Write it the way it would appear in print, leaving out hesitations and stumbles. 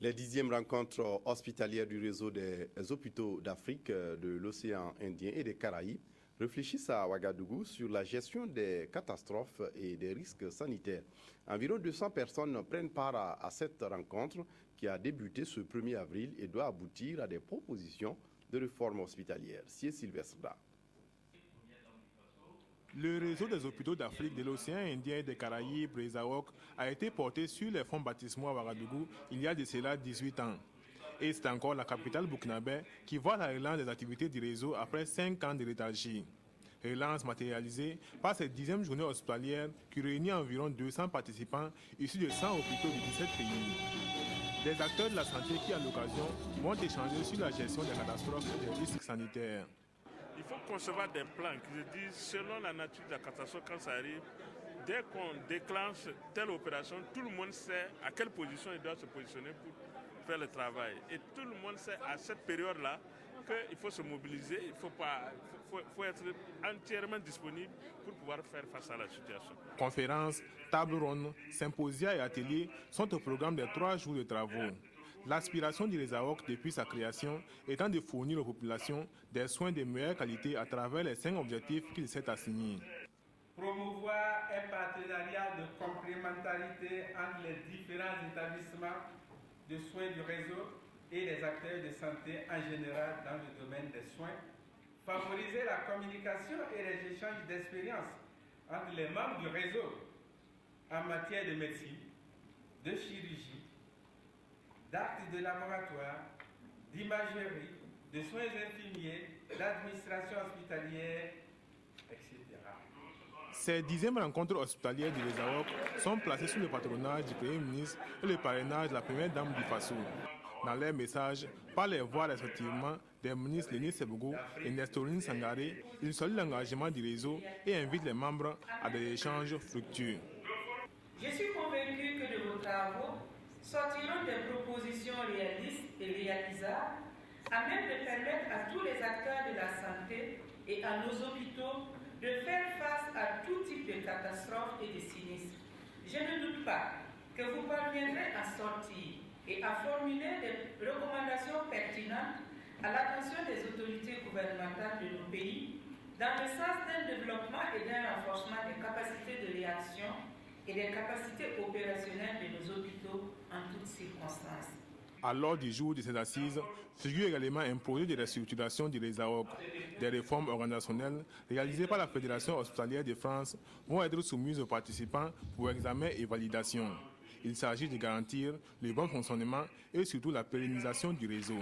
Les 10e rencontres hospitalières du réseau des hôpitaux d'Afrique, de l'océan Indien et des Caraïbes réfléchissent à Ouagadougou sur la gestion des catastrophes et des risques sanitaires. Environ 200 personnes prennent part à cette rencontre qui a débuté ce 1er avril et doit aboutir à des propositions de réforme hospitalière. C'est Sylvestre Da. Le réseau des hôpitaux d'Afrique, de l'océan Indien et des Caraïbes, RESAOC, a été porté sur les fonds baptismaux à Ouagadougou il y a de cela 18 ans. Et c'est encore la capitale burkinabé qui voit la relance des activités du réseau après 5 ans de léthargie. Relance matérialisée par cette 10e journée hospitalière qui réunit environ 200 participants issus de 100 hôpitaux de 17 pays. Des acteurs de la santé qui, à l'occasion, vont échanger sur la gestion des catastrophes et des risques sanitaires. Il faut concevoir des plans qui disent, selon la nature de la catastrophe, quand ça arrive, dès qu'on déclenche telle opération, tout le monde sait à quelle position il doit se positionner pour faire le travail. Et tout le monde sait à cette période-là qu'il faut se mobiliser, il faut être entièrement disponible pour pouvoir faire face à la situation. Conférences, tables rondes, symposia et ateliers sont au programme des 3 jours de travaux. L'aspiration du RESAOC depuis sa création étant de fournir aux populations des soins de meilleure qualité à travers les 5 objectifs qu'il s'est assignés. Promouvoir un partenariat de complémentarité entre les différents établissements de soins du réseau et les acteurs de santé en général dans le domaine des soins. Favoriser la communication et les échanges d'expériences entre les membres du réseau en matière de médecine, de chirurgie, d'actes de laboratoire, d'imagerie, de soins infirmiers, d'administration hospitalière, etc. Ces 10e rencontres hospitalières du RESAOC sont placées sous le patronage du Premier ministre et le parrainage de la Première Dame du Faso. Dans leur message, par les voix respectivement des ministres Léni Sebougou et Nestorine Sangaré, ils saluent l'engagement du réseau et invitent les membres à des échanges fructueux. Je suis convaincu que de vos travaux sortiront des propositions réalistes et réalisables à même de permettre à tous les acteurs de la santé et à nos hôpitaux de faire face à tout type de catastrophes et de sinistres. Je ne doute pas que vous parviendrez à sortir et à formuler des recommandations pertinentes à l'attention des autorités gouvernementales de nos pays dans le sens d'un développement et d'un renforcement des capacités de réaction et des capacités opérationnelles de nos hôpitaux en toutes circonstances. À l'ordre du jour de ces assises, figure également un projet de restructuration du RESAOC. Des réformes organisationnelles réalisées par la Fédération hospitalière de France vont être soumises aux participants pour examen et validation. Il s'agit de garantir le bon fonctionnement et surtout la pérennisation du réseau.